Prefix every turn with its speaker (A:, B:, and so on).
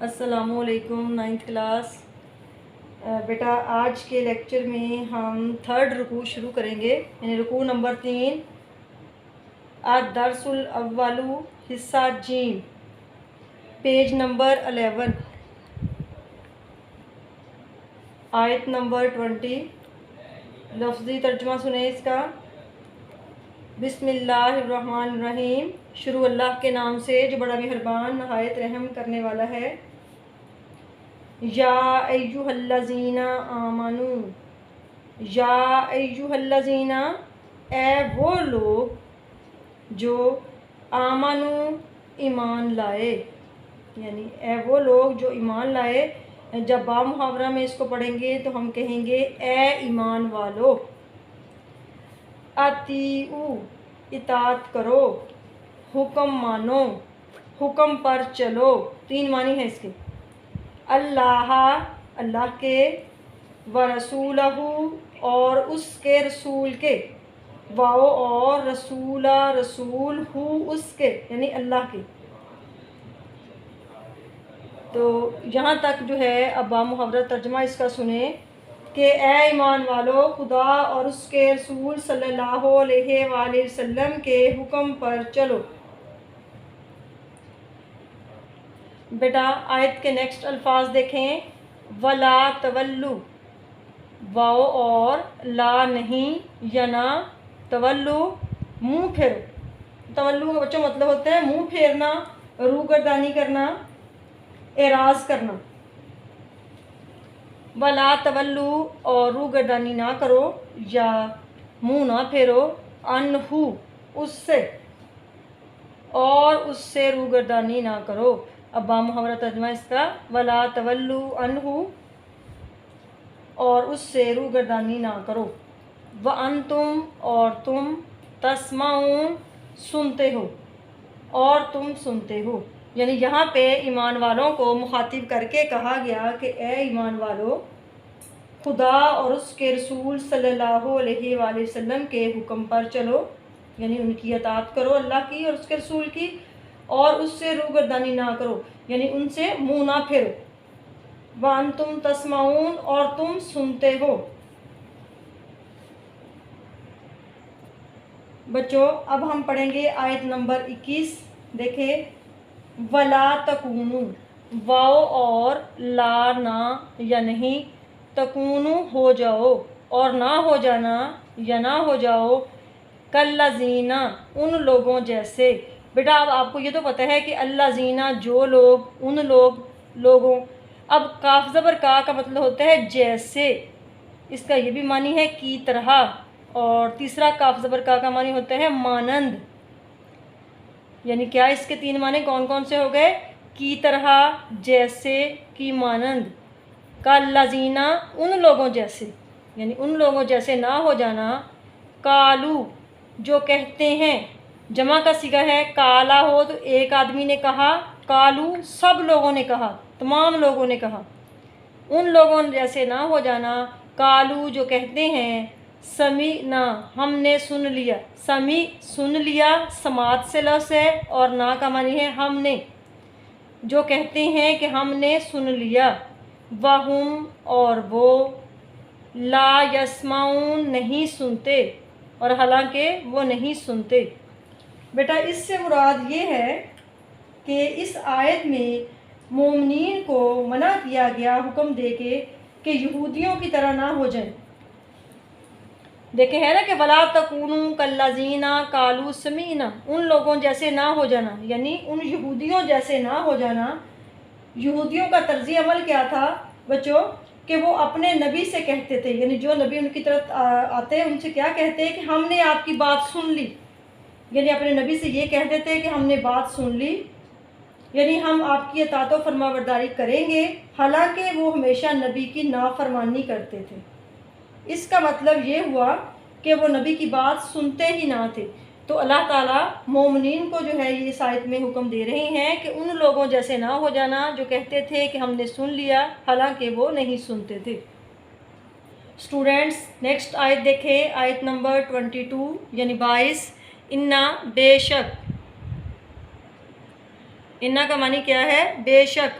A: السلام علیکم 9th class. بیٹا آج کے لیکچر میں ہم تھرڈ رکوع شروع کریں گے، یعنی رکوع نمبر 3، الدرس الاول حصہ جیم، پیج نمبر 11، آیت نمبر 20۔ لفظی ترجمہ سنیں اس کا۔ بسم اللہ الرحمن الرحیم، شروع اللہ کے نام سے جو بڑا مہربان نہایت رحم کرنے والا ہے۔ یا ایھا الذین آمنو، یا ایھا الذین، اے وہ لوگ جو آمنو ایمان لائے، یعنی اے وہ لوگ جو ایمان لائے۔ جب با محاورہ میں اس کو پڑھیں گے تو ہم کہیں گے اے ایمان والو، اطیعوا اطاعت کرو، حکم مانو، حکم پر چلو۔ تین معنی ہیں اس کے، اللہ اللہ کے، ورسولہ اور اس کے رسول کے، واو اور رسولہ رسول ہو اس کے، یعنی اللہ کے۔ تو یہاں تک جو ہے اب با محاورہ ترجمہ اس کا سنیں کہ اے ایمان والو، خدا اور اس کے رسول صلی اللہ علیہ وآلہ وسلم کے حکم پر چلو۔ بیٹا آیت کے نیکسٹ الفاظ دیکھیں، ولا تولو، واو اور لا نہیں یا نہ، تولو منہ پھیرو۔ تولو کا بچوں مطلب ہوتا ہے منہ پھیرنا، روگردانی کرنا، اعراض کرنا۔ ولا تولو، اور روگردانی نہ کرو یا منہ نہ پھیرو، انہو اس سے، اور اس سے روگردانی نہ کرو۔ اب با محاورہ ترجمہ اس کا، ولا تولو انہو، اور اس سے روگردانی نہ کرو، وانتم، اور تم، تسمعون سنتے ہو، اور تم سنتے ہو۔ یعنی یہاں پہ ایمان والوں کو مخاطب کر کے کہا گیا کہ اے ایمان والو، خدا اور اس کے رسول صلی اللہ علیہ وآلہ وسلم کے حکم پر چلو، یعنی ان کی اطاعت کرو، اللہ کی اور اس کے رسول کی، اور اس سے روگردانی نہ کرو، یعنی ان سے منہ نہ پھیرو۔ وانتم تسمعون، اور تم سنتے ہو۔ بچوں اب ہم پڑھیں گے آیت نمبر 21، دیکھیں، ولا تکونو، واو اور لا نہ یا نہیں، تکونو ہو جاؤ، اور نہ ہو جانا یا نہ ہو جاؤ، کالذین ان لوگوں جیسے۔ بیٹا اب آپ کو یہ تو پتہ ہے کہ الذین جو لوگ، ان لوگوں۔ اب کاف زبر کا مطلب ہوتا ہے جیسے، اس کا یہ بھی معنی ہے کی طرح، اور تیسرا کاف زبر کا معنی ہوتا ہے مانند۔ یعنی کیا اس کے تین معنی کون کون سے ہو گئے؟ کی طرح، جیسے، کی مانند۔ کالذین ان لوگوں جیسے، یعنی ان لوگوں جیسے نہ ہو جانا۔ قالو جو کہتے ہیں، جمع کا صیغہ ہے، کالا ہو تو ایک آدمی نے کہا، قالو سب لوگوں نے کہا، تمام لوگوں نے کہا۔ ان لوگوں جیسے نہ ہو جانا، قالو جو کہتے ہیں، سمعنا ہم نے سن لیا۔ سمع سن لیا، سماعت سے لفظ ہے، اور نا کا معنی ہے ہم نے، جو کہتے ہیں کہ ہم نے سن لیا۔ وہم اور وہ، لا یسمعون نہیں سنتے، اور حالانکہ وہ نہیں سنتے۔ بیٹا اس سے مراد یہ ہے کہ اس آیت میں مومنین کو منع کیا گیا حکم دے کے کہ یہودیوں کی طرح نہ ہو جائیں۔ دیکھیں ہے نا کہ ولا تکونوا کالذین قالوا سمعنا، ان لوگوں جیسے نہ ہو جانا، یعنی ان یہودیوں جیسے نہ ہو جانا۔ یہودیوں کا طرز عمل کیا تھا بچوں؟ کہ وہ اپنے نبی سے کہتے تھے، یعنی جو نبی ان کی طرف آتے ان سے کیا کہتے کہ ہم نے آپ کی بات سن لی، یعنی اپنے نبی سے یہ کہتے تھے کہ ہم نے بات سن لی، یعنی ہم آپ کی اطاعت و فرما برداری کریں گے، حالانکہ وہ ہمیشہ نبی کی نافرمانی کرتے تھے۔ اس کا مطلب یہ ہوا کہ وہ نبی کی بات سنتے ہی نہ تھے۔ تو اللہ تعالیٰ مومنین کو جو ہے یہ اس آیت میں حکم دے رہے ہیں کہ ان لوگوں جیسے نہ ہو جانا جو کہتے تھے کہ ہم نے سن لیا، حالانکہ وہ نہیں سنتے تھے۔ اسٹوڈینٹس نیکسٹ آیت دیکھیں، آیت نمبر 22 یعنی 22، انا بے شک۔ انا کا معنی کیا ہے؟ بے شک۔